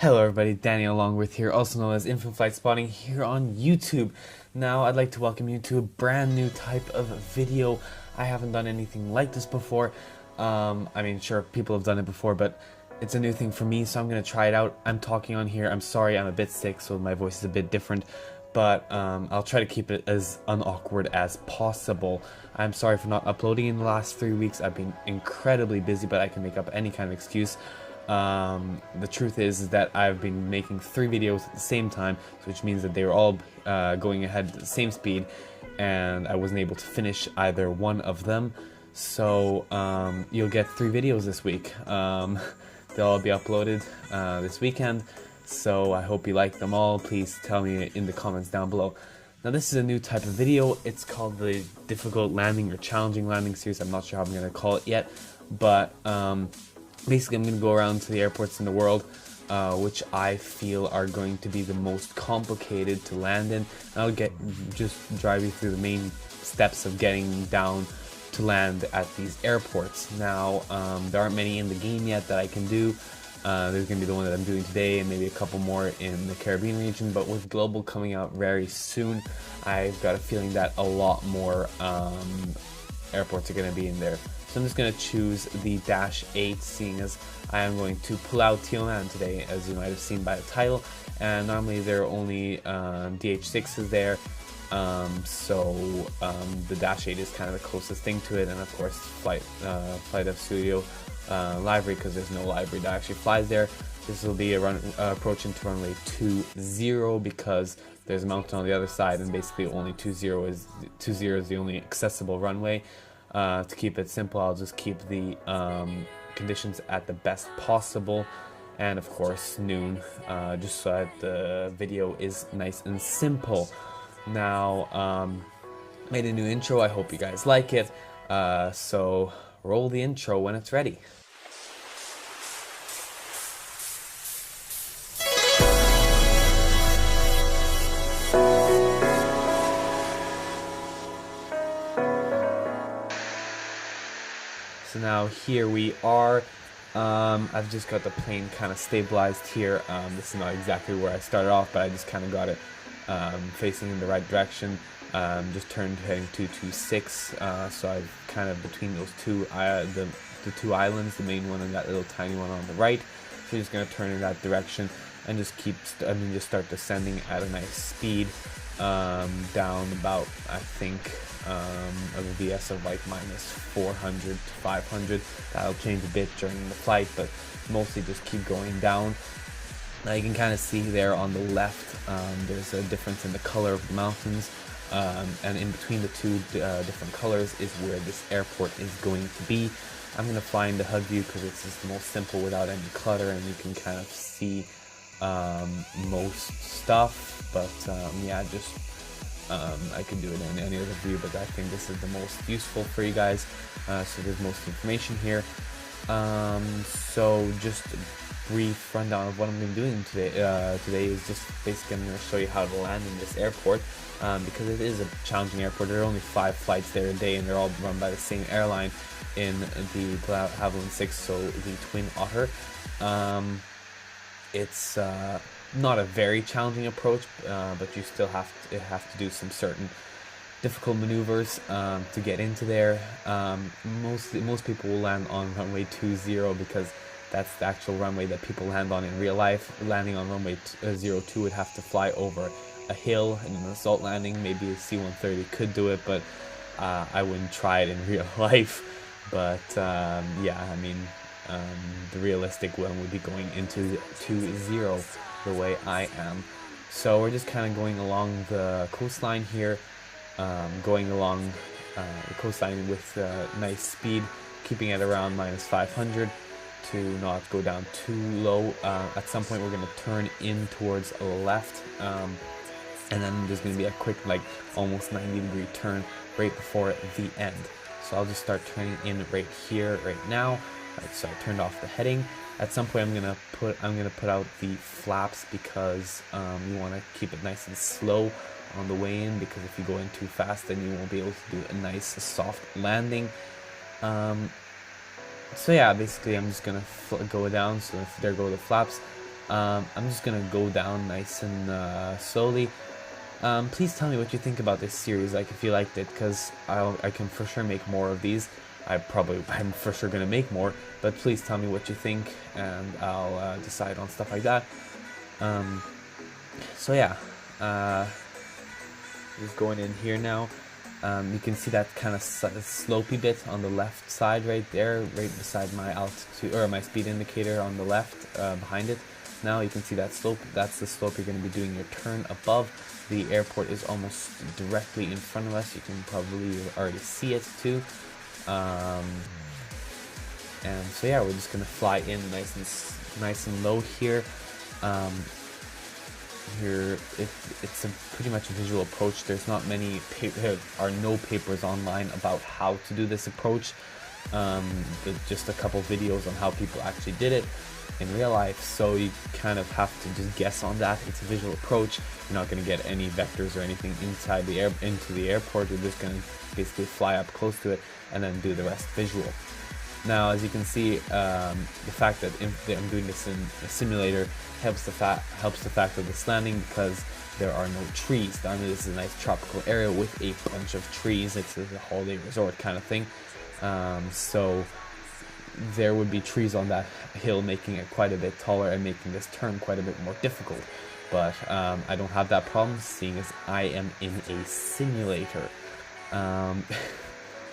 Hello everybody, Danny Longworth here, also known as Infant Flight Spotting here on YouTube. Now I'd like to welcome you to a brand new type of video. I haven't done anything like this before. Sure, people have done it before, but it's a new thing for me, so I'm going to try it out. I'm talking on here. I'm sorry, I'm a bit sick, so my voice is a bit different, but I'll try to keep it as unawkward as possible. I'm sorry for not uploading in the last 3 weeks. I've been incredibly busy, but I can make up any kind of excuse. The truth is that I've been making 3 videos at the same time, which means that they were all going ahead at the same speed, and I wasn't able to finish either one of them. So you'll get 3 videos this week. They'll all be uploaded this weekend, so I hope you like them all. Please tell me in the comments down below. Now this is a new type of video. It's called the difficult landing or challenging landing series. I'm not sure how I'm going to call it yet, but basically I'm going to go around to the airports in the world which I feel are going to be the most complicated to land in. I'll just drive you through the main steps of getting down to land at these airports. Now there aren't many in the game yet that I can do. There's going to be the one that I'm doing today and maybe a couple more in the Caribbean region, but with Global coming out very soon, I've got a feeling that a lot more airports are going to be in there. So I'm just going to choose the Dash 8, seeing as I am going to Pulao Tioman today, as you might have seen by the title, and normally there are only DH6s there, so the Dash 8 is kind of the closest thing to it, and of course Flight of Studio livery, because there's no livery that actually flies there. This will be a approaching to runway 20 because there's a mountain on the other side, and basically only 20 is the only accessible runway. To keep it simple, I'll just keep the conditions at the best possible, and of course noon, just so that the video is nice and simple. Now, made a new intro. I hope you guys like it. So roll the intro when it's ready. So now here we are. I've just got the plane kind of stabilized here. This is not exactly where I started off, but I just kind of got it facing in the right direction. Just turned heading 226, so I've kind of between those two, the two islands, the main one and that little tiny one on the right. So just gonna turn in that direction and just just start descending at a nice speed, down about, I think, a VS of like minus 400 to 500. That'll change a bit during the flight, but mostly just keep going down. Now you can kind of see there on the left, there's a difference in the color of the mountains, and in between the two different colors is where this airport is going to be. I'm going to fly in the HUD view because it's just the most simple without any clutter, and you can kind of see most stuff, but yeah, just I could do it in any other view, but I think this is the most useful for you guys, so there's most information here. So just a brief rundown of what I'm going to be doing today. Today is just basically I'm going to show you how to land in this airport, because it is a challenging airport. There are only 5 flights there a day, and they're all run by the same airline in the Havilland 6, so the Twin Otter. It's not a very challenging approach, but you still have to do some certain difficult maneuvers to get into there. Most people will land on runway 20 because that's the actual runway that people land on in real life. Landing on runway 02 would have to fly over a hill in an assault landing. Maybe a C-130 could do it, but I wouldn't try it in real life. But yeah, I mean, the realistic one would be going into 20 the way I am. So we're just kind of going along the coastline here, going along the coastline with nice speed, keeping it around minus 500 to not go down too low. At some point we're going to turn in towards the left, and then there's going to be a quick, like, almost 90-degree turn right before the end. So I'll just start turning in right here, right now. Right, so I turned off the heading. At some point I'm gonna put out the flaps, because you want to keep it nice and slow on the way in, because if you go in too fast then you won't be able to do a nice soft landing. So yeah, basically I'm just gonna go down. So if there go the flaps, I'm just gonna go down nice and slowly. Please tell me what you think about this series, like if you liked it, because I can for sure make more of these. I'm for sure gonna make more, but please tell me what you think, and I'll decide on stuff like that. So yeah, just going in here now. You can see that kind of slopey bit on the left side right there, right beside my altitude or my speed indicator on the left behind it. Now you can see that slope. That's the slope you're going to be doing your turn above. The airport is almost directly in front of us. You can probably already see it too. And so yeah, we're just going to fly in nice and low here. It's a pretty much a visual approach. There's not many there are no papers online about how to do this approach. Just a couple videos on how people actually did it in real life, so you kind of have to just guess on that. It's a visual approach. You're not going to get any vectors or anything inside into the airport. You're just going to basically fly up close to it and then do the rest visual. Now, as you can see, the fact that I'm doing this in a simulator helps the fact of this landing, because there are no trees. Down there, this is a nice tropical area with a bunch of trees. It's a holiday resort kind of thing. So there would be trees on that hill, making it quite a bit taller and making this turn quite a bit more difficult. But I don't have that problem, seeing as I am in a simulator. A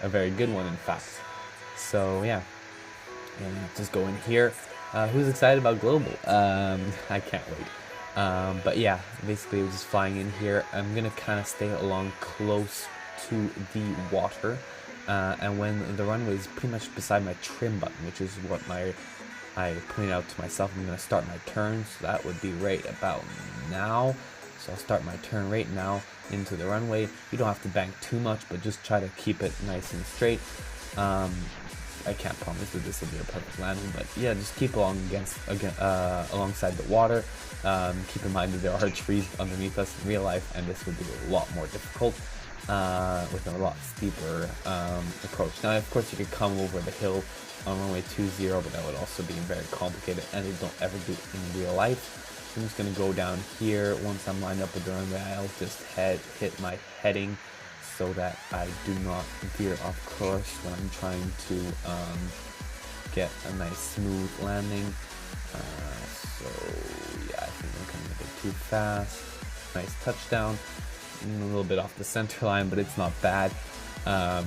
very good one, in fact. So yeah, and just go in here. Who's excited about global? I can't wait. But yeah, basically we're just flying in here. I'm gonna kind of stay along close to the water, and when the runway is pretty much beside my trim button, which is what I pointed out to myself, I'm gonna start my turn. So that would be right about now. So I'll start my turn right now into the runway. You don't have to bank too much, but just try to keep it nice and straight. I can't promise that this will be a perfect landing, but yeah, just keep along alongside the water. Keep in mind that there are trees underneath us in real life, and this would be a lot more difficult with a lot steeper approach. Now, of course, you could come over the hill on runway 20, but that would also be very complicated, and they don't ever do it in real life. So I'm just going to go down here. Once I'm lined up with the runway, I'll just hit my heading, so that I do not veer off course when I'm trying to get a nice smooth landing. So yeah, I think I'm coming a bit too fast. Nice touchdown. A little bit off the center line, but it's not bad. I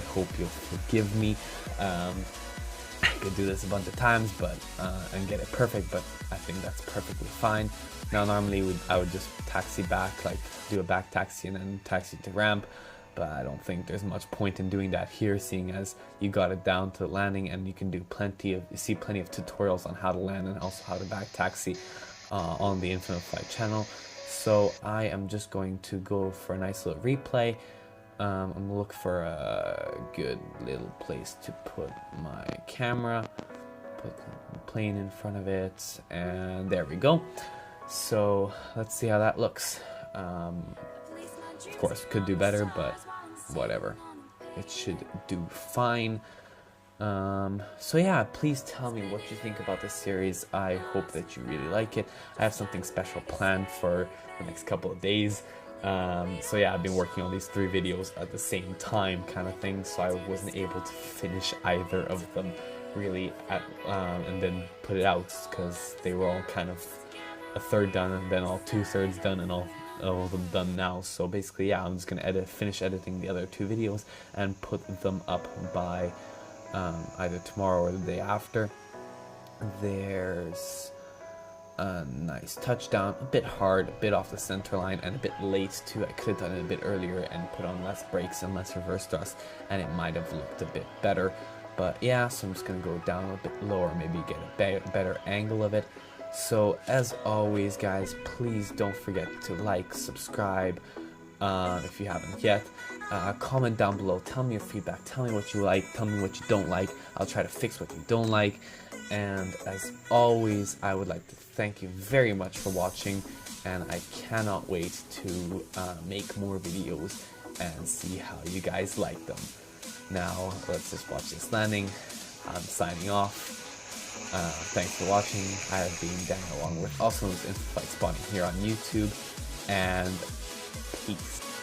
hope you'll forgive me. I could do this a bunch of times, but and get it perfect, but I think that's perfectly fine. Now, normally I would just taxi back, like do a back taxi and then taxi to ramp, but I don't think there's much point in doing that here, seeing as you got it down to the landing, and you can do you see plenty of tutorials on how to land and also how to back taxi on the Infinite Flight channel. So I am just going to go for a nice little replay. I'm gonna look for a good little place to put my camera, put the plane in front of it, and there we go. So let's see how that looks. Of course, could do better, but whatever. It should do fine. So yeah, please tell me what you think about this series. I hope that you really like it. I have something special planned for the next couple of days. So yeah, I've been working on these 3 videos at the same time kind of thing, so I wasn't able to finish either of them really and then put it out, because they were all kind of a third done and then all 2/3 done and all of them done now. So basically, yeah, I'm just gonna finish editing the other 2 videos and put them up by either tomorrow or the day after. There's a nice touchdown, a bit hard, a bit off the center line, and a bit late too. I could have done it a bit earlier and put on less brakes and less reverse thrust, and it might have looked a bit better. But yeah, so I'm just gonna go down a bit lower, maybe get a better angle of it. So as always, guys, please don't forget to like, subscribe if you haven't yet. Comment down below, tell me your feedback, tell me what you like, tell me what you don't like. I'll try to fix what you don't like. And as always, I would like to thank you very much for watching, and I cannot wait to make more videos and see how you guys like them. Now let's just watch this landing. I'm signing off. Thanks for watching. I have been Dan along with also Info Flight Spawning here on YouTube, and peace.